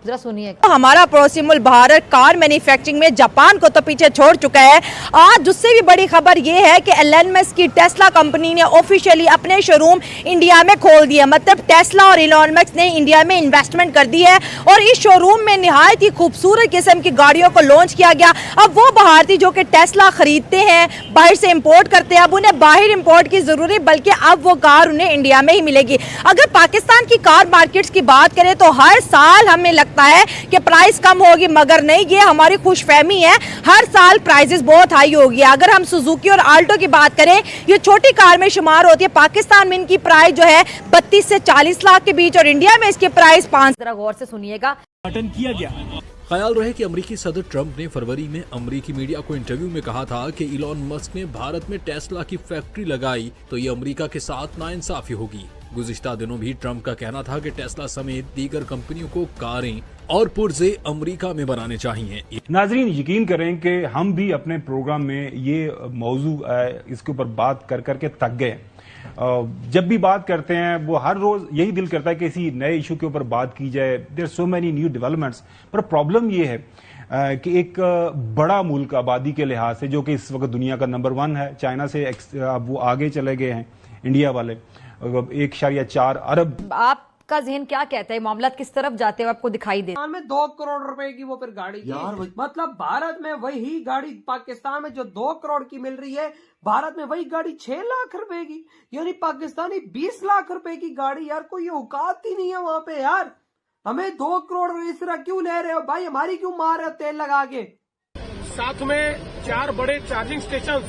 जरा सुनिए। हमारा पड़ोसी मुल्क भारत कार मैन्युफैक्चरिंग में जापान को तो पीछे छोड़ चुका है। आज उससे भी बड़ी खबर यह है कि एलन मस्क की टेस्ला कंपनी ने ऑफिशियली अपने शोरूम इंडिया में खोल दिया। मतलब टेस्ला और एलन मस्क ने इंडिया में इन्वेस्टमेंट कर दी है और इस शोरूम में निहायत ही खूबसूरत किस्म की गाड़ियों को लॉन्च किया गया। अब वो भारतीय जो कि टेस्ला खरीदते हैं, बाहर से इंपोर्ट करते हैं, अब उन्हें बाहर इंपोर्ट की जरूरत, बल्कि अब वो कार उन्हें इंडिया में ही मिलेगी। अगर पाकिस्तान की कार मार्केट्स की बात करें तो हर साल हमें लगता है कि प्राइस कम होगी, मगर नहीं, ये हमारी खुशफहमी है। हर साल प्राइसेस बहुत हाई होगी। अगर हम सुजुकी और आल्टो की बात करें, ये छोटी कार में शुमार होती है। पाकिस्तान में इनकी प्राइस जो है 32 से 40 लाख के बीच और इंडिया में इसकी प्राइस 5। जरा गौर से सुनिएगा। किया गया। ख्याल रहे कि अमेरिकी सदर ट्रंप ने फरवरी में अमेरिकी मीडिया को इंटरव्यू में कहा था कि इलॉन मस्क ने भारत में टेस्ला की फैक्ट्री लगाई तो ये अमेरिका के साथ नाइंसाफी होगी। गुज़िश्ता दिनों भी ट्रंप का कहना था कि टेस्ला समेत दीगर कंपनियों को कारें और पुर्जे अमेरिका में बनाने चाहिए। नाजरीन, यकीन करें कि हम भी अपने प्रोग्राम में ये मौजू इसके ऊपर बात कर करके थक गए। जब भी बात करते हैं वो हर रोज यही दिल करता है कि किसी नए इशू के ऊपर बात की जाए। There so many new developments, पर प्रॉब्लम ये है कि एक बड़ा मुल्क आबादी के लिहाज से, जो कि इस वक्त दुनिया का नंबर 1 है, चाइना से अब वो आगे चले गए हैं इंडिया वाले, 1.4 अरब। आपका ज़हन क्या कहता है, मामला किस तरफ जाते हैं आपको दिखाई दे? में 2 करोड़ रुपए की वो फिर गाड़ी की, मतलब भारत में वही गाड़ी पाकिस्तान में जो 2 करोड़ की मिल रही है, भारत में वही गाड़ी 6 लाख रुपए की, यानी पाकिस्तानी 20 लाख रुपए की गाड़ी। यार कोई औकात ही नहीं है वहां पे। यार हमें 2 करोड़ इस तरह क्यों ले रहे हो भाई? हमारी क्यों मार रहे हो तेल लगा के? साथ में 4 बड़े चार्जिंग स्टेशन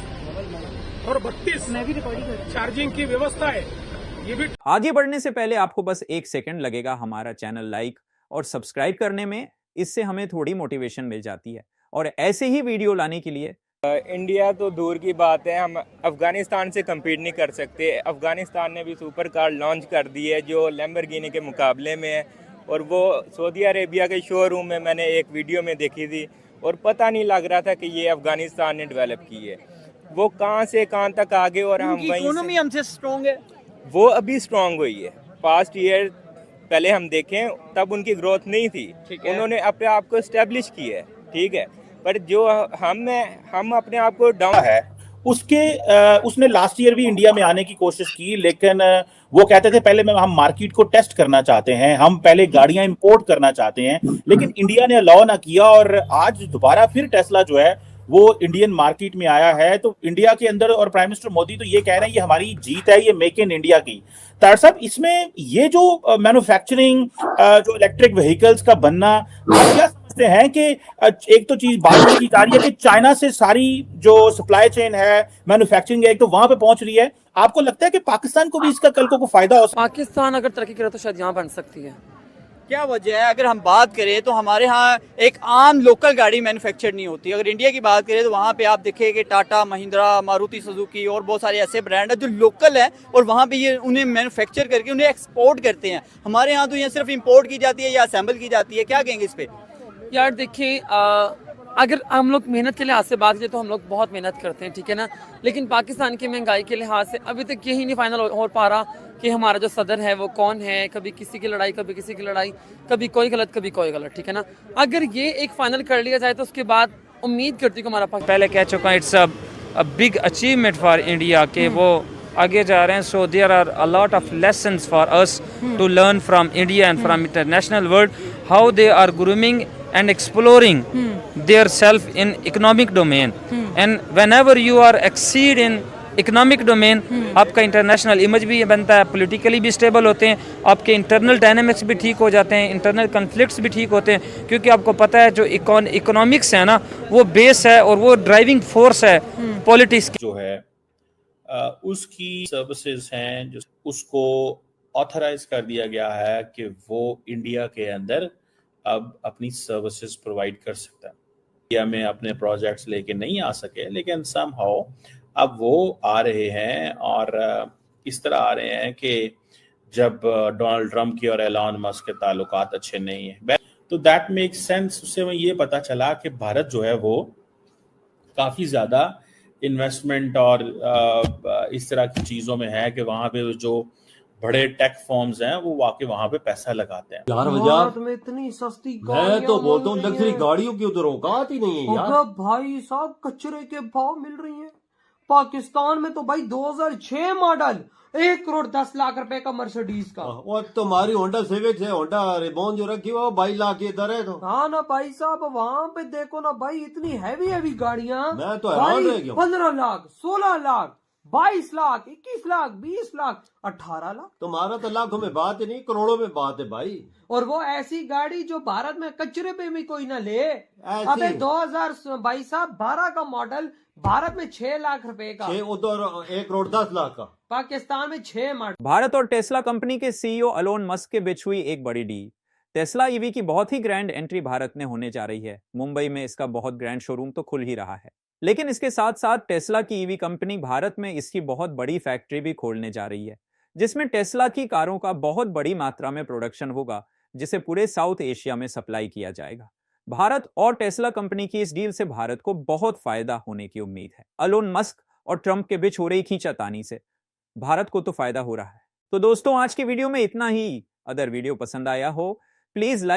और 32 चार्जिंग की व्यवस्था है। ये भी आगे बढ़ने से पहले आपको बस 1 सेकंड लगेगा हमारा चैनल लाइक और सब्सक्राइब करने में। इससे हमें थोड़ी मोटिवेशन मिल जाती है और ऐसे ही वीडियो लाने के लिए। इंडिया तो दूर की बात है, हम अफगानिस्तान से कम्पीट नहीं कर सकते। अफगानिस्तान ने भी सुपर कार लॉन्च कर दी है जो लैम्बोर्गिनी के मुकाबले में है, और वो सऊदी अरेबिया के शोरूम में मैंने एक वीडियो में देखी थी और पता नहीं लग रहा था कि ये अफगानिस्तान ने डेवलप की है। वो कहाँ से कहाँ तक आगे, और हम वहीं इकोनॉमी हमसे स्ट्रॉन्ग है। वो अभी स्ट्रॉन्ग हुई है। पास्ट ईयर पहले हम देखें तब उनकी ग्रोथ नहीं थी, उन्होंने अपने आप को एस्टेब्लिश की है, ठीक है, पर जो हम अपने आप को डाउन है उसने लास्ट ईयर भी इंडिया में आने की कोशिश की, लेकिन वो कहते थे पहले हम मार्केट को टेस्ट करना चाहते हैं, हम पहले गाड़ियां इंपोर्ट करना चाहते हैं, लेकिन इंडिया ने अलाउ ना किया और आज दोबारा फिर टेस्ला जो है वो इंडियन मार्केट में आया है। तो इंडिया के अंदर, और प्राइम मिनिस्टर मोदी तो ये कह रहे हैं ये हमारी जीत है, ये मेक इन इंडिया की। तार साहब, इसमें ये जो मैन्युफैक्चरिंग, जो इलेक्ट्रिक व्हीकल्स का बनना, आप क्या समझते हैं कि एक तो चीज बात की जा रही है कि चाइना से सारी जो सप्लाई चेन है, मैन्युफैक्चरिंग है, एक तो वहां पे पहुंच रही है। आपको लगता है कि पाकिस्तान को भी इसका कल को फायदा हो सकता है? पाकिस्तान अगर तरक्की करे तो शायद यहाँ बन सकती है। क्या वजह है? अगर हम बात करें तो हमारे यहाँ एक आम लोकल गाड़ी मैन्युफैक्चर नहीं होती। अगर इंडिया की बात करें तो वहाँ पे आप देखें कि टाटा, महिंद्रा, मारुति सुजुकी और बहुत सारे ऐसे ब्रांड है जो लोकल है और वहाँ पे ये उन्हें मैन्युफैक्चर करके उन्हें एक्सपोर्ट करते हैं। हमारे यहाँ तो ये सिर्फ इंपोर्ट की जाती है या असेंबल की जाती है। क्या कहेंगे इस पे? यार देखिए, अगर हम लोग मेहनत के लिहाज से बात करें तो हम लोग बहुत मेहनत करते हैं, ठीक है ना, लेकिन पाकिस्तान की महंगाई के लिहाज से अभी तक यही नहीं फाइनल हो पा रहा कि हमारा जो सदर है वो कौन है। कभी किसी की लड़ाई, कभी किसी की लड़ाई, कभी कोई गलत, कभी कोई गलत, ठीक है ना। अगर ये एक फाइनल कर लिया जाए तो उसके बाद उम्मीद करती हूँ हमारा पहले कह चुका, it's a big achievement for India के वो आगे जा रहे हैं। So there are a lot of lessons for us to learn from India and from international world, how they are grooming and exploring their self in economic domain and whenever you are exceed in economic domain, आपका international image भी बनता है, politically भी stable होते हैं, आपके internal dynamics भी ठीक हो जाते हैं, इंटरनल कन्फ्लिक्ट्स भी ठीक होते हैं, क्योंकि आपको पता है जो इकोनॉमिक्स है ना वो बेस है और वो ड्राइविंग फोर्स है पॉलिटिक्स जो है। उसकी सर्विसेज हैं जो उसको ऑथराइज कर दिया गया है कि वो इंडिया के अंदर अब अपनी सर्विसेज प्रोवाइड कर सकता है। इंडिया में अपने प्रोजेक्ट्स लेके नहीं आ सके, लेकिन समहाउ अब वो आ रहे हैं और इस तरह आ रहे हैं कि जब डोनाल्ड ट्रंप की और एलन मस्क के ताल्लुकात अच्छे नहीं है, तो दैट मेक्स सेंस। उससे मैं ये पता चला कि भारत जो है वो काफ़ी ज़्यादा इन्वेस्टमेंट और इस तरह की चीज़ों में है कि वहाँ पे जो बड़े टेक फर्म्स हैं वो वाकई वहां पे पैसा लगाते हैं। भारत में इतनी सस्ती मैं तो बोलता हूँ लग्जरी गाड़ियों की उधर औकात ही नहीं है यार। भाई साहब कचरे के भाव मिल रही हैं। पाकिस्तान में तो भाई 2006 मॉडल 1,10,00,000 रुपए का मर्सिडीज का। वो तुम्हारी होंडा सिविक है, होंडा रिबॉन जो रखी हुआ 22 लाख की इधर है। तो हाँ ना भाई साहब, वहाँ पे देखो ना भाई इतनी हैवी गाड़ियाँ। मैं तो हैरान रह गया। 15 लाख, 16 लाख, 22 लाख, 21 लाख, 20 लाख, 18 लाख। तुम्हारा तो लाखों में बात ही नहीं, करोड़ों में बात है भाई। और वो ऐसी गाड़ी जो भारत में कचरे पे भी कोई ना ले। अबे 2012 का मॉडल भारत में 6 लाख रुपए का, उधर 1,10,00,000 का, पाकिस्तान में 6 मॉडल। भारत और टेस्ला कंपनी के सीईओ एलोन मस्क के बीच हुई एक बड़ी डील। टेस्ला ईवी की बहुत ही ग्रैंड एंट्री भारत में होने जा रही है। मुंबई में इसका बहुत ग्रैंड शोरूम तो खुल ही रहा है, लेकिन इसके साथ साथ टेस्ला की ईवी कंपनी भारत में इसकी बहुत बड़ी फैक्ट्री भी खोलने जा रही है, जिसमें टेस्ला की कारों का बहुत बड़ी मात्रा में प्रोडक्शन होगा, जिसे पूरे साउथ एशिया में सप्लाई किया जाएगा। भारत और टेस्ला कंपनी की इस डील से भारत को बहुत फायदा होने की उम्मीद है। एलोन मस्क और ट्रंप के बीच हो रही खींचातानी से भारत को तो फायदा हो रहा है। तो दोस्तों, आज की वीडियो में इतना ही। अगर वीडियो पसंद आया हो प्लीज लाइक